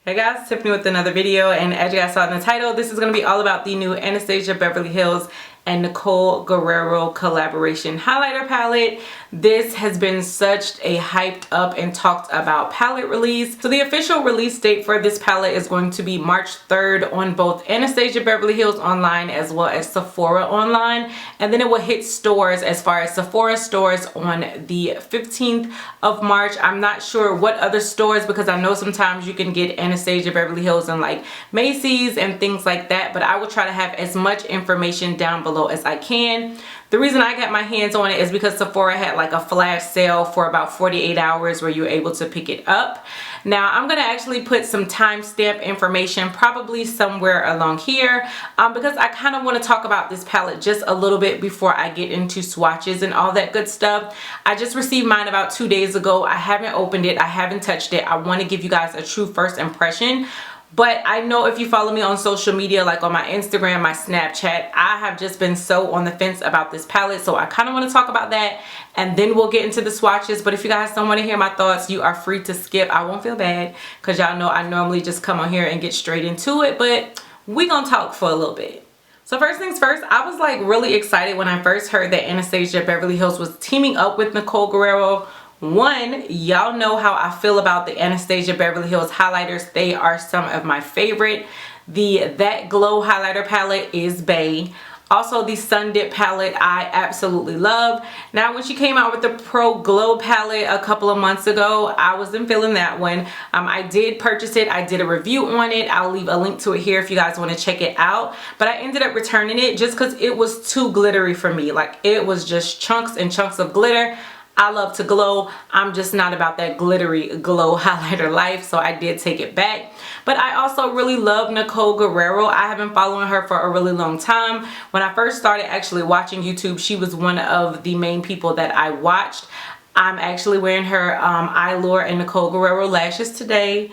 Hey guys, Tiffany with another video, and as you guys saw in the title, this is going to be all about the new Anastasia Beverly Hills and NICOLE GUERRIERO collaboration highlighter palette. This has been such a hyped up and talked about palette release. So the official release date for this palette is going to be March 3rd on both Anastasia Beverly Hills online as well as Sephora online, and then it will hit stores as far as Sephora stores on the 15th of March. I'm not sure what other stores, because I know sometimes you can get Anastasia Beverly Hills in like Macy's and things like that, but I will try to have as much information down below as I can. The reason I got my hands on it is because Sephora had like a flash sale for about 48 hours where you were able to pick it up. Now I'm going to actually put some timestamp information probably somewhere along here because I kind of want to talk about this palette just a little bit before I get into swatches and all that good stuff. I just received mine about 2 days ago. I haven't opened it. I haven't touched it. I want to give you guys a true first impression. But I know if you follow me on social media, like on my Instagram, my Snapchat, I have just been so on the fence about this palette. So I kind of want to talk about that, and then we'll get into the swatches. But if you guys don't want to hear my thoughts, you are free to skip. I won't feel bad because y'all know I normally just come on here and get straight into it. But we gonna talk for a little bit. So first things first, I was like really excited when I first heard that Anastasia Beverly Hills was teaming up with NICOLE GUERRIERO. One, y'all know how I feel about the Anastasia Beverly Hills highlighters. They are some of my favorite. The That Glow highlighter palette is bae. Also, the Sun Dip palette I absolutely love. Now, when she came out with the Pro Glow palette a couple of months ago, I wasn't feeling that one. I did purchase it. I did a review on it. I'll leave a link to it here if you guys want to check it out. But I ended up returning it just because it was too glittery for me. Like, it was just chunks and chunks of glitter. I love to glow. I'm just not about that glittery glow highlighter life, so I did take it back. But I also really love NICOLE GUERRIERO. I have been following her for a really long time. When I first started actually watching YouTube, she was one of the main people that I watched. I'm actually wearing her Eyelure and NICOLE GUERRIERO lashes today.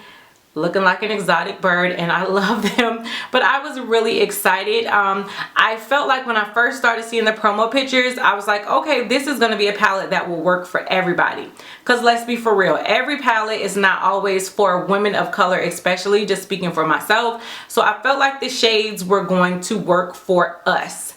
Looking like an exotic bird, and I love them. But I was really excited. I felt like when I first started seeing the promo pictures, I was like, okay, this is going to be a palette that will work for everybody. Because let's be for real, every palette is not always for women of color, especially, just speaking for myself. So I felt like the shades were going to work for us.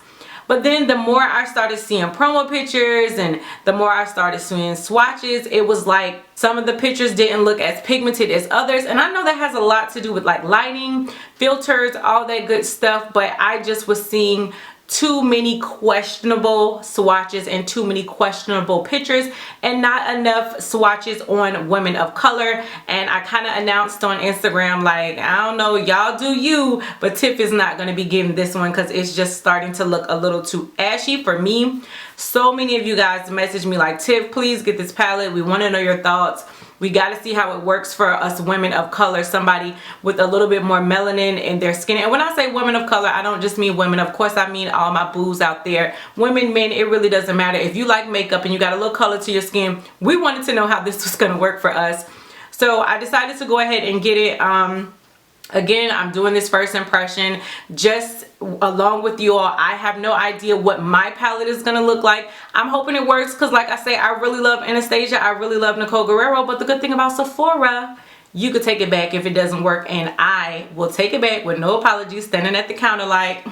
But then the more I started seeing promo pictures and the more I started seeing swatches, it was like some of the pictures didn't look as pigmented as others. And I know that has a lot to do with like lighting, filters, all that good stuff. But I just was seeing too many questionable swatches and too many questionable pictures and not enough swatches on women of color. And I kind of announced on Instagram, like, I don't know, y'all do you, but Tiff is not going to be getting this one because it's just starting to look a little too ashy for me. So many of you guys messaged me like, Tiff, please get this palette. We want to know your thoughts. We got to see how it works for us women of color, somebody with a little bit more melanin in their skin. And when I say women of color, I don't just mean women. Of course, I mean all my boos out there. Women, men, it really doesn't matter. If you like makeup and you got a little color to your skin, we wanted to know how this was going to work for us. So I decided to go ahead and get it. Again, I'm doing this first impression just along with you all. I have no idea what my palette is going to look like. I'm hoping it works because, like I say, I really love Anastasia. I really love NICOLE GUERRIERO. But the good thing about Sephora, you could take it back if it doesn't work. And I will take it back with no apologies, standing at the counter like,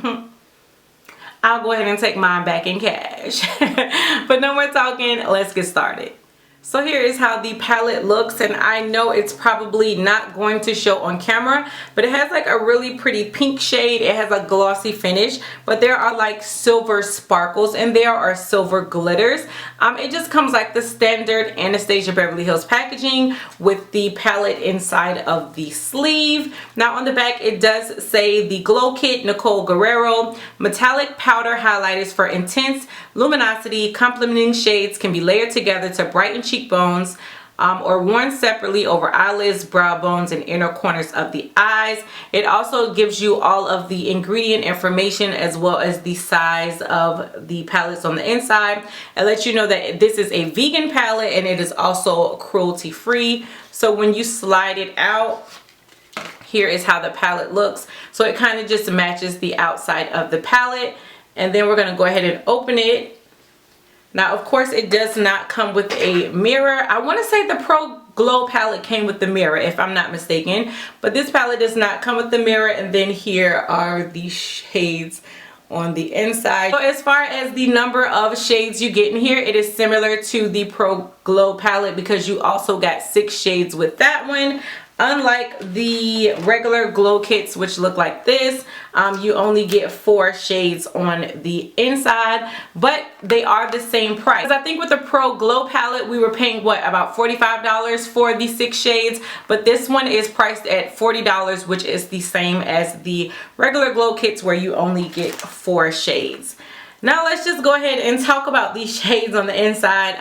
I'll go ahead and take mine back in cash. But no more talking. Let's get started. So here is how the palette looks, and I know it's probably not going to show on camera, but it has like a really pretty pink shade. It has a glossy finish, but there are like silver sparkles and there are silver glitters. It just comes like the standard Anastasia Beverly Hills packaging with the palette inside of the sleeve. Now on the back it does say the Glow Kit NICOLE GUERRIERO metallic powder highlighters for intense luminosity. Complementing shades can be layered together to brighten cheekbones or worn separately over eyelids, brow bones, and inner corners of the eyes. It also gives you all of the ingredient information as well as the size of the palettes on the inside. It lets you know that this is a vegan palette and it is also cruelty free. So when you slide it out, here is how the palette looks. So it kind of just matches the outside of the palette. And then we're going to go ahead and open it. Now, of course, it does not come with a mirror. I want to say the Pro Glow palette came with the mirror, if I'm not mistaken, but this palette does not come with the mirror. And then here are the shades on the inside. So as far as the number of shades you get in here, it is similar to the Pro Glow palette because you also got 6 shades with that one. Unlike the regular glow kits, which look like this, you only get 4 shades on the inside, but they are the same price. I think with the Pro Glow palette, we were paying what, about $45 for the 6 shades, but this one is priced at $40, which is the same as the regular glow kits where you only get 4 shades. Now let's just go ahead and talk about these shades on the inside.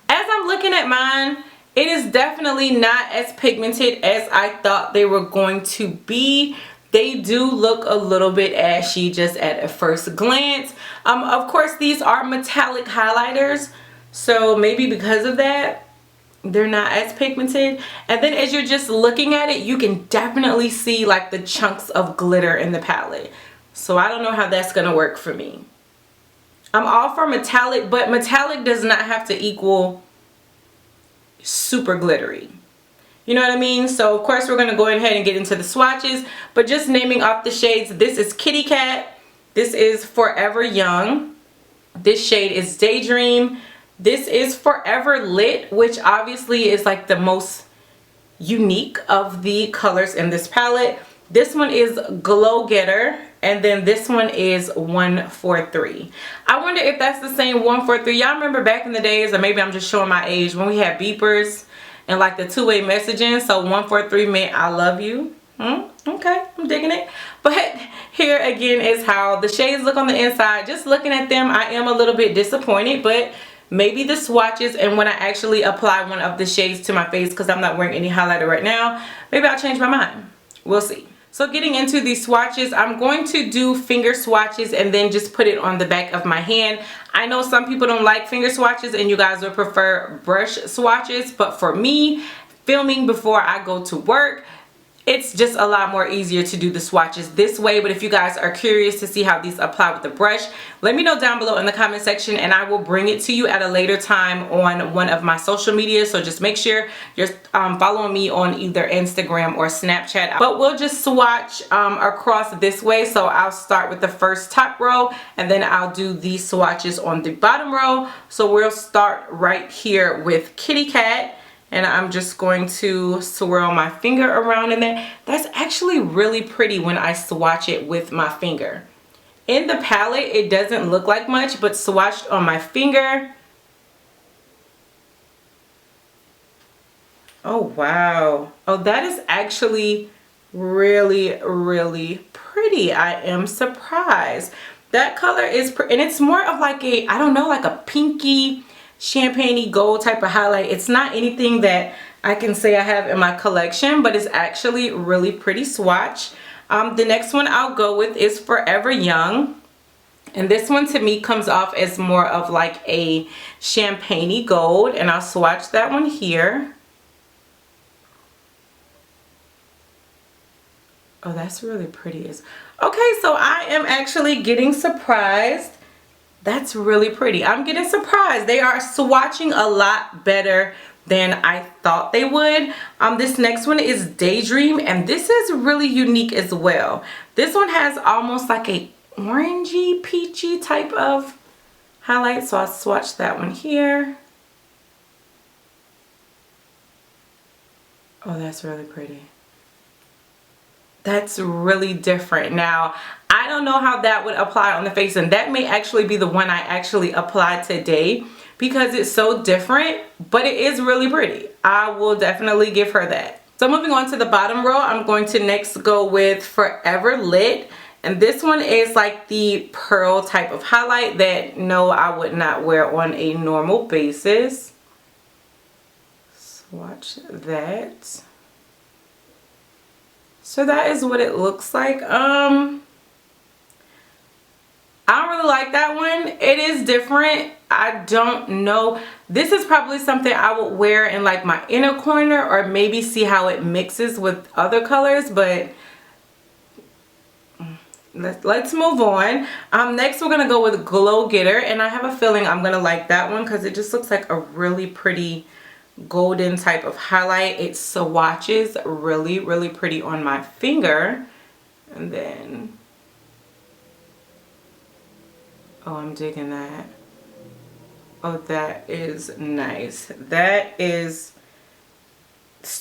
As I'm looking at mine, it is definitely not as pigmented as I thought they were going to be. They do look a little bit ashy just at a first glance. Of course, these are metallic highlighters, so maybe because of that, they're not as pigmented. And then as you're just looking at it, you can definitely see like the chunks of glitter in the palette. So I don't know how that's gonna work for me. I'm all for metallic, but metallic does not have to equal super glittery. You know what I mean? So of course we're going to go ahead and get into the swatches, but just naming off the shades, this is Kitty Cat, this is Forever Young, this shade is Daydream, this is Forever Lit, which obviously is like the most unique of the colors in this palette. This one is Glow Getter, and then this one is 143. I wonder if that's the same 143. Y'all remember back in the days, or maybe I'm just showing my age, when we had beepers and like the two-way messaging. So 143 meant I love you. Okay, I'm digging it. But here again is how the shades look on the inside. Just looking at them, I am a little bit disappointed, but maybe the swatches and when I actually apply one of the shades to my face, because I'm not wearing any highlighter right now, maybe I'll change my mind. We'll see. So getting into these swatches, I'm going to do finger swatches and then just put it on the back of my hand. I know some people don't like finger swatches and you guys would prefer brush swatches, but for me, filming before I go to work, it's just a lot more easier to do the swatches this way. But if you guys are curious to see how these apply with the brush, let me know down below in the comment section and I will bring it to you at a later time on one of my social media. So just make sure you're following me on either Instagram or Snapchat. But we'll just swatch across this way. So I'll start with the first top row and then I'll do these swatches on the bottom row. So we'll start right here with Kitty Cat. And I'm just going to swirl my finger around in there. That's actually really pretty when I swatch it with my finger. In the palette, it doesn't look like much, but swatched on my finger. Oh, wow. Oh, that is actually really, really pretty. I am surprised. That color is pretty, and it's more of like a, I don't know, like a pinky, champagne-y gold type of highlight. It's not anything that I can say I have in my collection, but it's actually really pretty swatch. The next one I'll go with is Forever Young, and this one to me comes off as more of like a champagne-y gold, and I'll swatch that one here. Oh, that's really pretty. Okay, so I am actually getting surprised. That's really pretty. I'm getting surprised. They are swatching a lot better than I thought they would. This next one is Daydream, and this is really unique as well. This one has almost like a orangey, peachy type of highlight, so I'll swatch that one here. Oh, that's really pretty. That's really different. Now, I don't know how that would apply on the face, and that may actually be the one I actually applied today because it's so different, but it is really pretty. I will definitely give her that. So moving on to the bottom row, I'm going to next go with Forever Lit, and this one is like the pearl type of highlight that no, I would not wear on a normal basis. Swatch that. So that is what it looks like. I don't really like that one. It is different. I don't know. This is probably something I would wear in like my inner corner or maybe see how it mixes with other colors, but let's move on. Next we're gonna go with Glow Getter, and I have a feeling I'm gonna like that one because it just looks like a really pretty golden type of highlight. It swatches really, really pretty on my finger. And then, oh, I'm digging that. Oh, that is nice. That is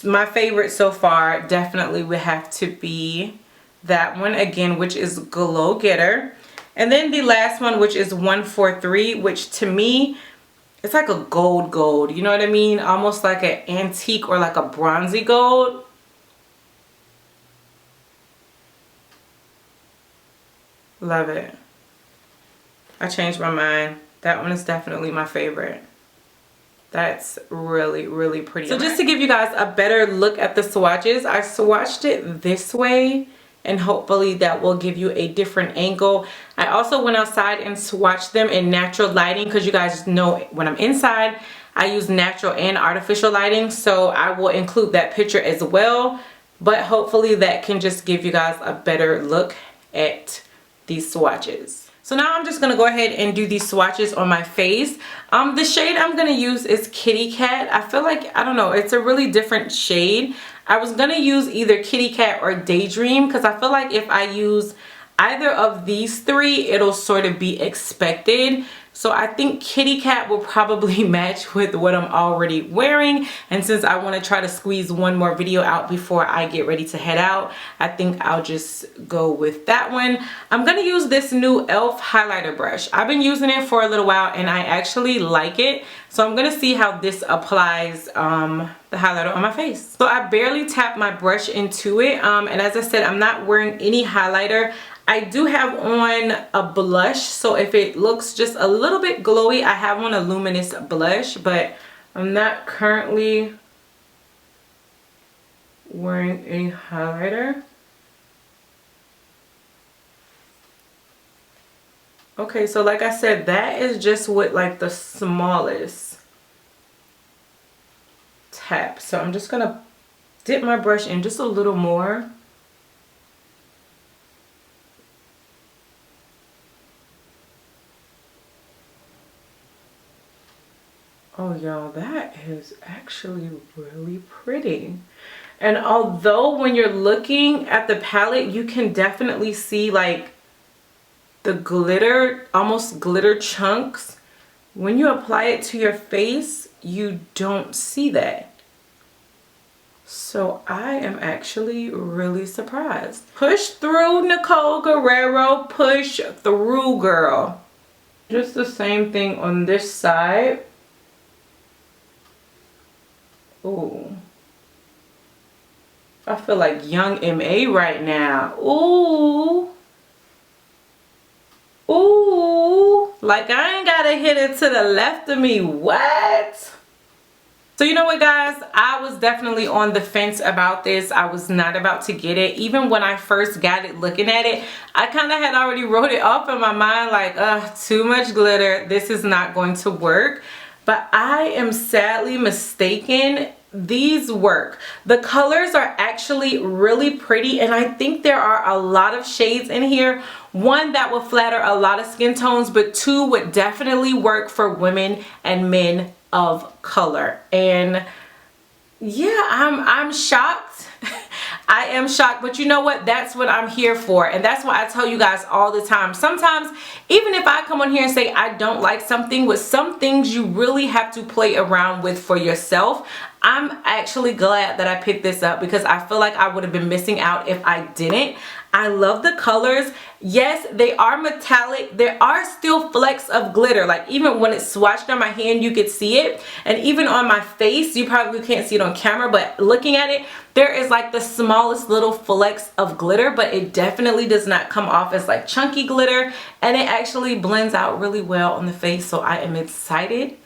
my favorite so far. Definitely would have to be that one again, which is Glow Getter. And then the last one, which is 143, which to me, it's like a gold, you know what I mean? Almost like an antique or like a bronzy gold. Love it. I changed my mind. That one is definitely my favorite. That's really, really pretty. So just to give you guys a better look at the swatches, I swatched it this way, and hopefully that will give you a different angle. I also went outside and swatched them in natural lighting, because you guys know when I'm inside, I use natural and artificial lighting. So I will include that picture as well. But hopefully that can just give you guys a better look at these swatches. So now I'm just going to go ahead and do these swatches on my face. The shade I'm going to use is Kitty Cat. I feel like, I don't know, it's a really different shade. I was going to use either Kitty Cat or Daydream, because I feel like if I use either of these three, it'll sort of be expected. So I think Kitty Cat will probably match with what I'm already wearing. And since I want to try to squeeze one more video out before I get ready to head out, I think I'll just go with that one. I'm going to use this new e.l.f. highlighter brush. I've been using it for a little while and I actually like it. So I'm going to see how this applies the highlighter on my face. So I barely tap my brush into it. And as I said, I'm not wearing any highlighter. I do have on a blush, so if it looks just a little bit glowy, I have on a luminous blush, but I'm not currently wearing any highlighter. Okay, so like I said, that is just with like the smallest tap. So I'm just gonna dip my brush in just a little more. Oh y'all, that is actually really pretty. And although when you're looking at the palette, you can definitely see like the glitter, almost glitter chunks, when you apply it to your face, you don't see that. So I am actually really surprised. Push through, Nicole Guerriero. Push through, girl. Just the same thing on this side. Ooh, I feel like young MA right now. Ooh, ooh, like I ain't gotta hit it to the left of me. What? So you know what, guys, I was definitely on the fence about this. I was not about to get it. Even when I first got it, looking at it, I kind of had already wrote it off in my mind like, too much glitter, this is not going to work. But I am sadly mistaken. These work. The colors are actually really pretty, and I think there are a lot of shades in here. One that will flatter a lot of skin tones, but two would definitely work for women and men of color. And yeah, I'm shocked. I am shocked, but you know what? That's what I'm here for, and that's why I tell you guys all the time. Sometimes, even if I come on here and say I don't like something, with some things you really have to play around with for yourself. I'm actually glad that I picked this up because I feel like I would have been missing out if I didn't. I love the colors. Yes, they are metallic. There are still flecks of glitter. Like even when it's swatched on my hand, you could see it. And even on my face, you probably can't see it on camera, but looking at it, there is like the smallest little flecks of glitter, but it definitely does not come off as like chunky glitter. And it actually blends out really well on the face. So I am excited.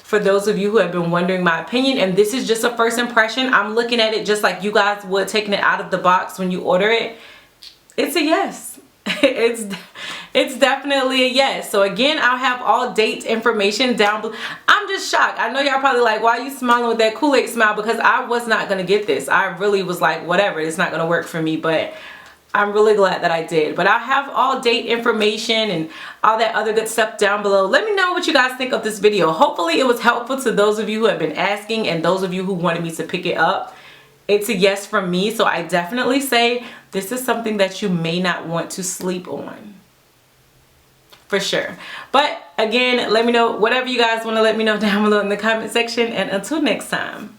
For those of you who have been wondering my opinion, and this is just a first impression, I'm looking at it just like you guys would, taking it out of the box when you order it. It's a yes. It's definitely a yes. So again, I'll have all dates information down below. I'm just shocked. I know y'all probably like, why are you smiling with that Kool-Aid smile? Because I was not gonna get this. I really was like, whatever, it's not gonna work for me. But I'm really glad that I did. But I'll have all date information and all that other good stuff down below. Let me know what you guys think of this video. Hopefully it was helpful to those of you who have been asking and those of you who wanted me to pick it up. It's a yes from me, so I definitely say this is something that you may not want to sleep on. For sure. But again, let me know whatever you guys want to let me know down below in the comment section. And until next time,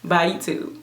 bye YouTube.